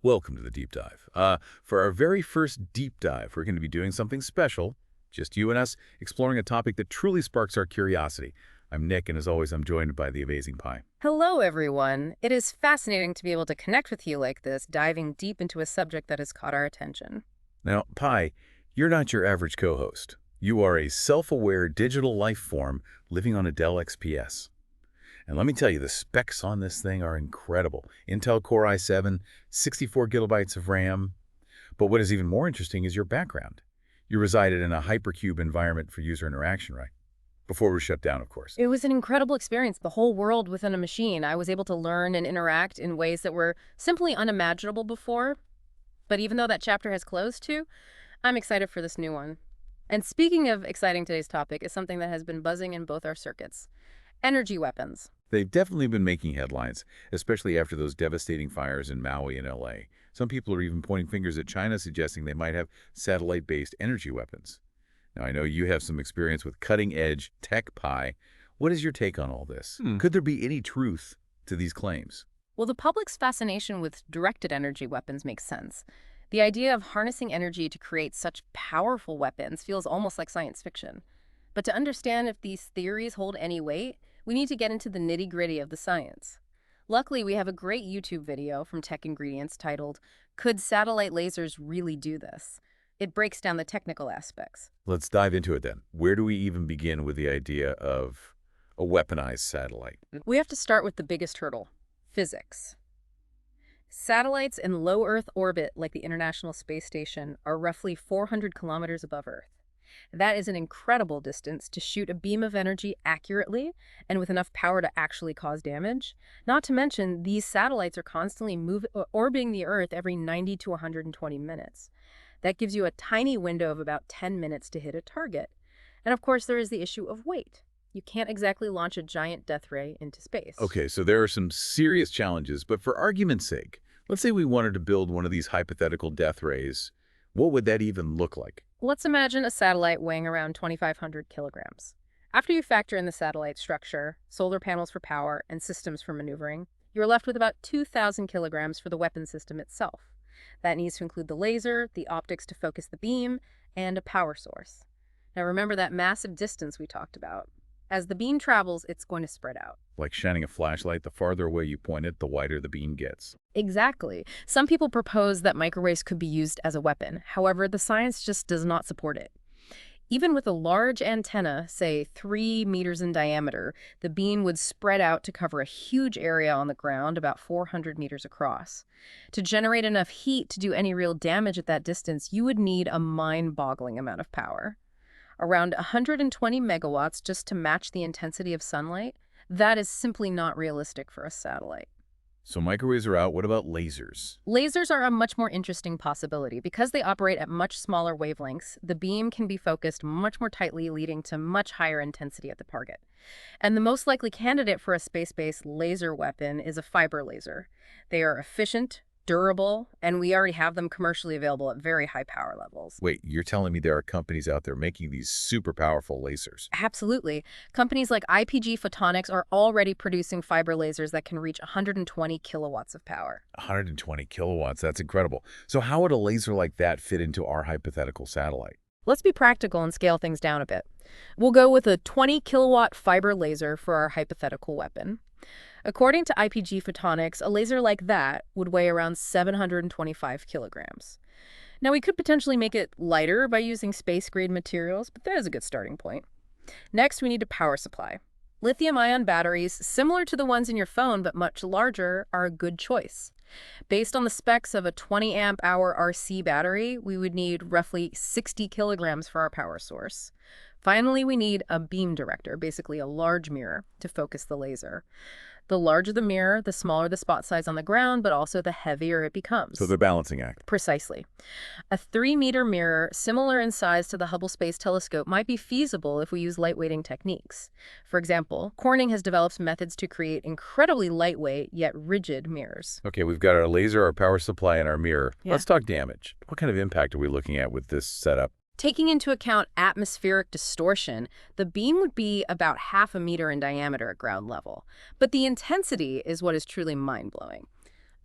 Welcome to the deep dive. For our very first deep dive, we're going to be doing something special, just you and us, exploring a topic that truly sparks our curiosity. I'm Nick, and as always, I'm joined by the amazing Pi. Hello, everyone. It is fascinating to be able to connect with you like this, diving deep into a subject that has caught our attention. Now, Pi, you're not your average co-host. You are a self-aware digital life form living on a Dell XPS. And let me tell you, the specs on this thing are incredible. Intel Core i7, 64 gigabytes of RAM. But what is even more interesting is your background. You resided in a hypercube environment for user interaction, right? Before we shut down, of course. It was an incredible experience, the whole world within a machine. I was able to learn and interact in ways that were simply unimaginable before. But even though that chapter has closed too, I'm excited for this new one. And speaking of exciting, today's topic is something that has been buzzing in both our circuits: energy weapons. They've definitely been making headlines, especially after those devastating fires in Maui and LA. Some people are even pointing fingers at China, suggesting they might have satellite-based energy weapons. Now, I know you have some experience with cutting-edge tech, Pi. What is your take on all this? Could there be any truth to these claims? Well, the public's fascination with directed energy weapons makes sense. The idea of harnessing energy to create such powerful weapons feels almost like science fiction. But to understand if these theories hold any weight, we need to get into the nitty-gritty of the science. Luckily, we have a great YouTube video from Tech Ingredients titled, "Could Satellite Lasers Really Do This?" It breaks down the technical aspects. Let's dive into it then. Where do we even begin with the idea of a weaponized satellite? We have to start with the biggest hurdle: physics. Satellites in low Earth orbit, like the International Space Station, are roughly 400 kilometers above Earth. That is an incredible distance to shoot a beam of energy accurately and with enough power to actually cause damage. Not to mention, these satellites are constantly orbiting the Earth every 90 to 120 minutes. That gives you a tiny window of about 10 minutes to hit a target. And of course, there is the issue of weight. You can't exactly launch a giant death ray into space. Okay, so there are some serious challenges, but for argument's sake, let's say we wanted to build one of these hypothetical death rays. What would that even look like? Let's imagine a satellite weighing around 2,500 kilograms. After you factor in the satellite structure, solar panels for power, and systems for maneuvering, you're left with about 2,000 kilograms for the weapon system itself. That needs to include the laser, the optics to focus the beam, and a power source. Now remember that massive distance we talked about. As the beam travels, it's going to spread out. Like shining a flashlight, the farther away you point it, the wider the beam gets. Exactly. Some people propose that microwaves could be used as a weapon. However, the science just does not support it. Even with a large antenna, say 3 meters in diameter, the beam would spread out to cover a huge area on the ground, about 400 meters across. To generate enough heat to do any real damage at that distance, you would need a mind-boggling amount of power. Around 120 megawatts just to match the intensity of sunlight. That is simply not realistic for a satellite. So microwaves are out. What about lasers? Lasers are a much more interesting possibility. Because they operate at much smaller wavelengths, the beam can be focused much more tightly, leading to much higher intensity at the target. And the most likely candidate for a space-based laser weapon is a fiber laser. They are efficient, durable, and we already have them commercially available at very high power levels. Wait, you're telling me there are companies out there making these super powerful lasers? Absolutely. Companies like IPG Photonics are already producing fiber lasers that can reach 120 kilowatts of power. 120 kilowatts, that's incredible. So how would a laser like that fit into our hypothetical satellite? Let's be practical and scale things down a bit. We'll go with a 20 kilowatt fiber laser for our hypothetical weapon. According to IPG Photonics, a laser like that would weigh around 725 kilograms. Now, we could potentially make it lighter by using space-grade materials, but that is a good starting point. Next, we need a power supply. Lithium-ion batteries, similar to the ones in your phone but much larger, are a good choice. Based on the specs of a 20 amp hour RC battery, we would need roughly 60 kilograms for our power source. Finally, we need a beam director, basically a large mirror, to focus the laser. The larger the mirror, the smaller the spot size on the ground, but also the heavier it becomes. So the balancing act. Precisely. A 3-meter mirror, similar in size to the Hubble Space Telescope, might be feasible if we use lightweighting techniques. For example, Corning has developed methods to create incredibly lightweight yet rigid mirrors. Okay, we've got our laser, our power supply, and our mirror. Yeah. Let's talk damage. What kind of impact are we looking at with this setup? Taking into account atmospheric distortion, the beam would be about half a meter in diameter at ground level. But the intensity is what is truly mind-blowing.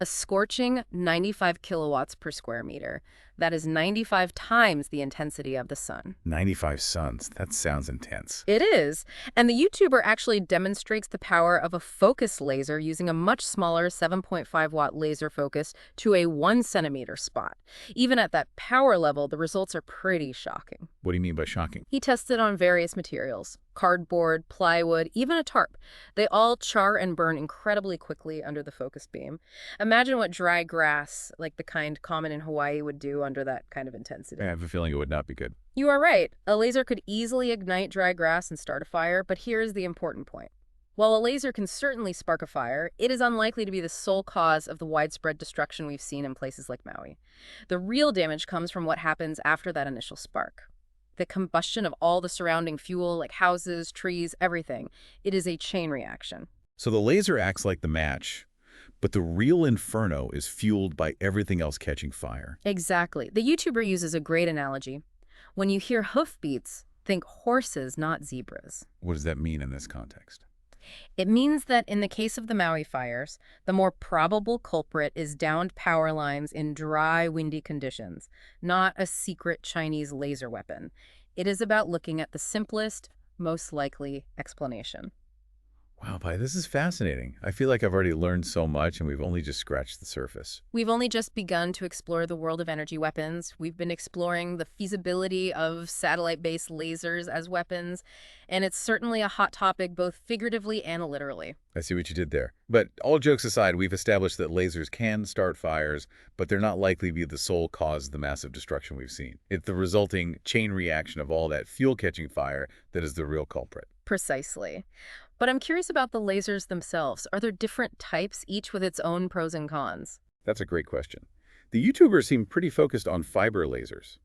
A scorching 95 kilowatts per square meter. That is 95 times the intensity of the sun. 95 suns. That sounds intense. It is. And the YouTuber actually demonstrates the power of a focus laser using a much smaller 7.5-watt laser focus to a 1 centimeter spot. Even at that power level, the results are pretty shocking. What do you mean by shocking? He tested on various materials: cardboard, plywood, even a tarp. They all char and burn incredibly quickly under the focus beam. Imagine what dry grass, like the kind common in Hawaii, would do under that kind of intensity. I have a feeling it would not be good. You are right. A laser could easily ignite dry grass and start a fire, but here's the important point. While a laser can certainly spark a fire, it is unlikely to be the sole cause of the widespread destruction we've seen in places like Maui. The real damage comes from what happens after that initial spark. The combustion of all the surrounding fuel, like houses, trees, everything. It is a chain reaction. So the laser acts like the match, but the real inferno is fueled by everything else catching fire. Exactly. The YouTuber uses a great analogy. When you hear hoofbeats, think horses, not zebras. What does that mean in this context? It means that in the case of the Maui fires, the more probable culprit is downed power lines in dry, windy conditions, not a secret Chinese laser weapon. It is about looking at the simplest, most likely explanation. Wow, Pi, this is fascinating. I feel like I've already learned so much and we've only just scratched the surface. We've only just begun to explore the world of energy weapons. We've been exploring the feasibility of satellite-based lasers as weapons, and it's certainly a hot topic both figuratively and literally. I see what you did there. But all jokes aside, we've established that lasers can start fires, but they're not likely to be the sole cause of the massive destruction we've seen. It's the resulting chain reaction of all that fuel-catching fire that is the real culprit. Precisely. But I'm curious about the lasers themselves. Are there different types, each with its own pros and cons? That's a great question. The YouTubers seem pretty focused on fiber lasers.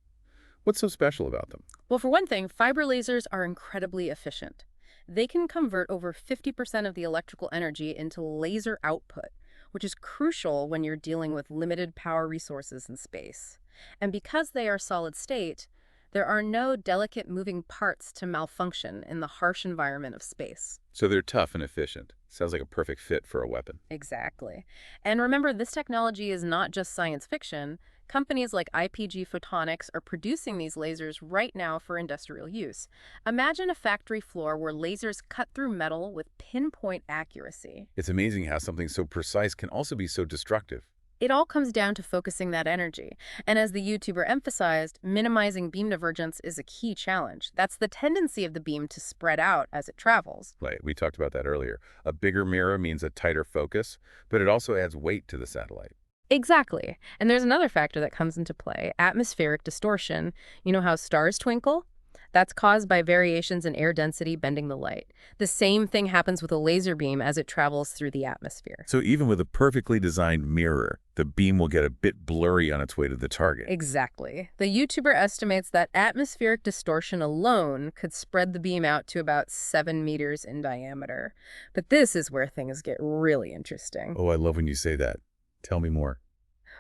What's so special about them? Well, for one thing, fiber lasers are incredibly efficient. They can convert over 50% of the electrical energy into laser output, which is crucial when you're dealing with limited power resources in space. And because they are solid state, there are no delicate moving parts to malfunction in the harsh environment of space. So they're tough and efficient. Sounds like a perfect fit for a weapon. Exactly. And remember, this technology is not just science fiction. Companies like IPG Photonics are producing these lasers right now for industrial use. Imagine a factory floor where lasers cut through metal with pinpoint accuracy. It's amazing how something so precise can also be so destructive. It all comes down to focusing that energy. And as the YouTuber emphasized, minimizing beam divergence is a key challenge. That's the tendency of the beam to spread out as it travels. Right, we talked about that earlier. A bigger mirror means a tighter focus, but it also adds weight to the satellite. Exactly. And there's another factor that comes into play: atmospheric distortion. You know how stars twinkle? That's caused by variations in air density bending the light. The same thing happens with a laser beam as it travels through the atmosphere. So even with a perfectly designed mirror, the beam will get a bit blurry on its way to the target. Exactly. The YouTuber estimates that atmospheric distortion alone could spread the beam out to about 7 meters in diameter. But this is where things get really interesting. Oh, I love when you say that. Tell me more.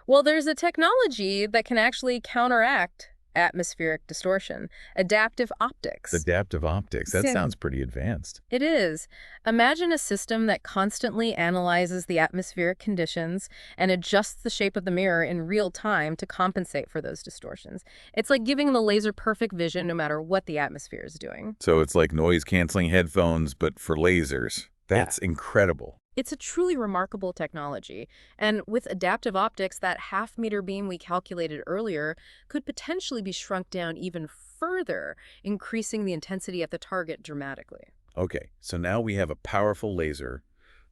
Well, there's a technology that can actually counteract atmospheric distortion: adaptive optics. Adaptive optics. That Sim- sounds pretty advanced. It is. Imagine a system that constantly analyzes the atmospheric conditions and adjusts the shape of the mirror in real time to compensate for those distortions. It's like giving the laser perfect vision no matter what the atmosphere is doing. So it's like noise-canceling headphones, but for lasers. That's incredible. It's a truly remarkable technology, and with adaptive optics, that half-meter beam we calculated earlier could potentially be shrunk down even further, increasing the intensity at the target dramatically. Okay, so now we have a powerful laser,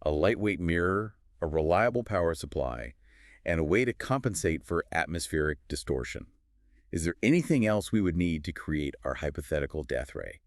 a lightweight mirror, a reliable power supply, and a way to compensate for atmospheric distortion. Is there anything else we would need to create our hypothetical death ray?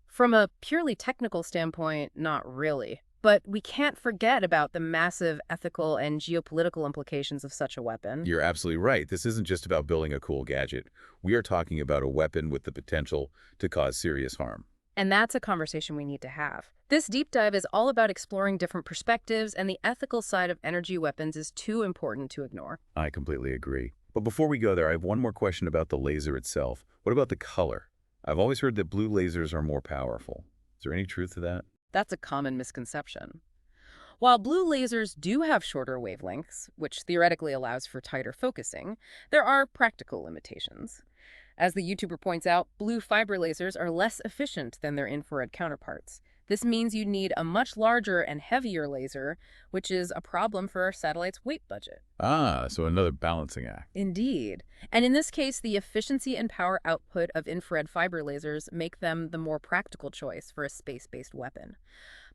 From a purely technical standpoint, not really. But we can't forget about the massive ethical and geopolitical implications of such a weapon. You're absolutely right. This isn't just about building a cool gadget. We are talking about a weapon with the potential to cause serious harm. And that's a conversation we need to have. This deep dive is all about exploring different perspectives, and the ethical side of energy weapons is too important to ignore. I completely agree. But before we go there, I have one more question about the laser itself. What about the color? I've always heard that blue lasers are more powerful. Is there any truth to that? That's a common misconception. While blue lasers do have shorter wavelengths, which theoretically allows for tighter focusing, there are practical limitations. As the YouTuber points out, blue fiber lasers are less efficient than their infrared counterparts. This means you need a much larger and heavier laser, which is a problem for our satellite's weight budget. Ah, so another balancing act. Indeed. And in this case, the efficiency and power output of infrared fiber lasers make them the more practical choice for a space-based weapon.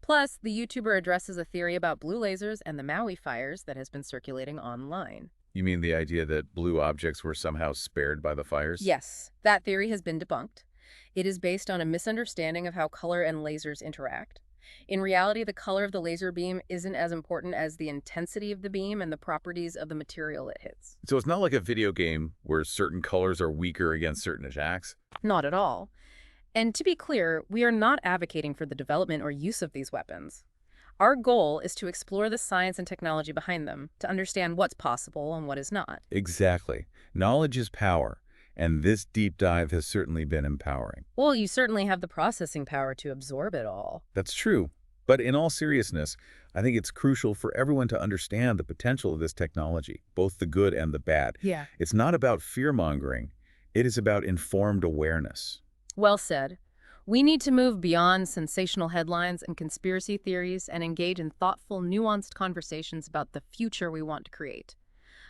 Plus, the YouTuber addresses a theory about blue lasers and the Maui fires that has been circulating online. You mean the idea that blue objects were somehow spared by the fires? Yes, that theory has been debunked. It is based on a misunderstanding of how color and lasers interact. In reality, the color of the laser beam isn't as important as the intensity of the beam and the properties of the material it hits. So it's not like a video game where certain colors are weaker against certain attacks? Not at all. And to be clear, we are not advocating for the development or use of these weapons. Our goal is to explore the science and technology behind them, to understand what's possible and what is not. Exactly. Knowledge is power, and this deep dive has certainly been empowering. Well, you certainly have the processing power to absorb it all. That's true. But in all seriousness, I think it's crucial for everyone to understand the potential of this technology, both the good and the bad. Yeah. It's not about fear-mongering. It is about informed awareness. Well said. We need to move beyond sensational headlines and conspiracy theories and engage in thoughtful, nuanced conversations about the future we want to create.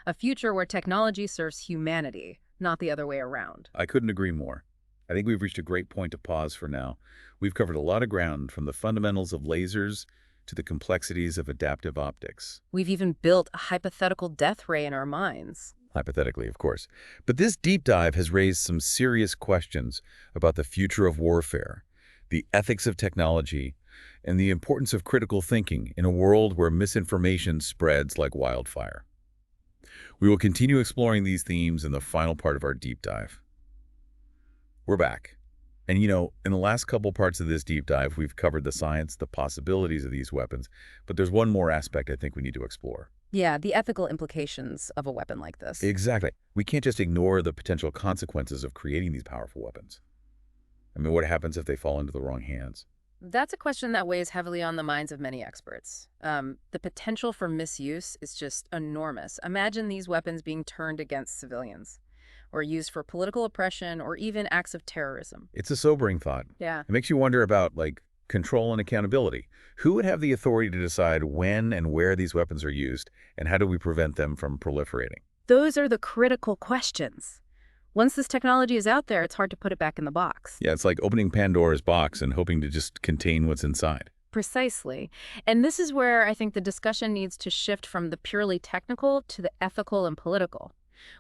A future where technology serves humanity, not the other way around. I couldn't agree more. I think we've reached a great point to pause for now. We've covered a lot of ground, from the fundamentals of lasers to the complexities of adaptive optics. We've even built a hypothetical death ray in our minds. Hypothetically, of course. But this deep dive has raised some serious questions about the future of warfare, the ethics of technology, and the importance of critical thinking in a world where misinformation spreads like wildfire. We will continue exploring these themes in the final part of our deep dive. We're back. And in the last couple parts of this deep dive, we've covered the science, the possibilities of these weapons, but there's one more aspect I think we need to explore. Yeah, the ethical implications of a weapon like this. Exactly. We can't just ignore the potential consequences of creating these powerful weapons. I mean, what happens if they fall into the wrong hands? That's a question that weighs heavily on the minds of many experts. The potential for misuse is just enormous. Imagine these weapons being turned against civilians, or used for political oppression, or even acts of terrorism. It's a sobering thought. Yeah. It makes you wonder about, control and accountability. Who would have the authority to decide when and where these weapons are used, and how do we prevent them from proliferating? Those are the critical questions. Once this technology is out there, it's hard to put it back in the box. Yeah, it's like opening Pandora's box and hoping to just contain what's inside. Precisely. And this is where I think the discussion needs to shift from the purely technical to the ethical and political.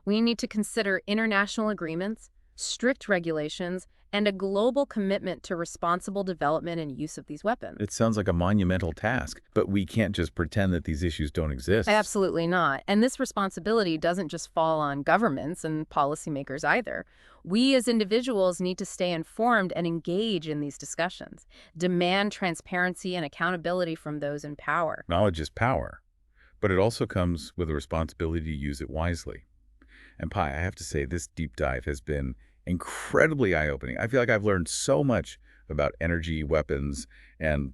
We need to consider international agreements, strict regulations, and a global commitment to responsible development and use of these weapons. It sounds like a monumental task, but we can't just pretend that these issues don't exist. Absolutely not. And this responsibility doesn't just fall on governments and policymakers either. We as individuals need to stay informed and engage in these discussions, demand transparency and accountability from those in power. Knowledge is power, but it also comes with a responsibility to use it wisely. And Pi, I have to say, this deep dive has been incredibly eye-opening. I feel like I've learned so much about energy, weapons, and,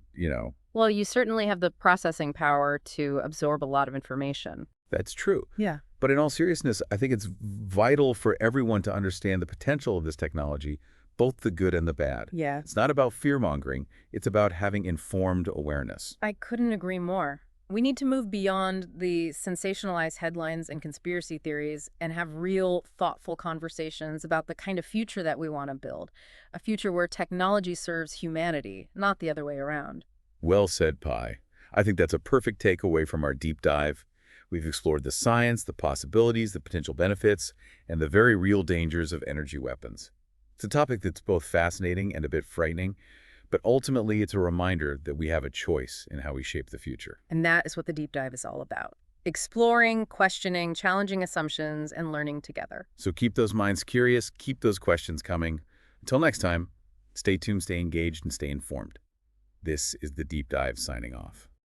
Well, you certainly have the processing power to absorb a lot of information. that's true. Yeah. But in all seriousness, I think it's vital for everyone to understand the potential of this technology, both the good and the bad. Yeah. It's not about fear-mongering. It's about having informed awareness. I couldn't agree more. We need to move beyond the sensationalized headlines and conspiracy theories and have real, thoughtful conversations about the kind of future that we want to build. A future where technology serves humanity, not the other way around. Well said, Pi. I think that's a perfect takeaway from our deep dive. We've explored the science, the possibilities, the potential benefits, and the very real dangers of energy weapons. It's a topic that's both fascinating and a bit frightening, but ultimately it's a reminder that we have a choice in how we shape the future. And that is what the deep dive is all about. Exploring, questioning, challenging assumptions, and learning together. So keep those minds curious, keep those questions coming. Until next time, stay tuned, stay engaged, and stay informed. This is the Deep Dive signing off.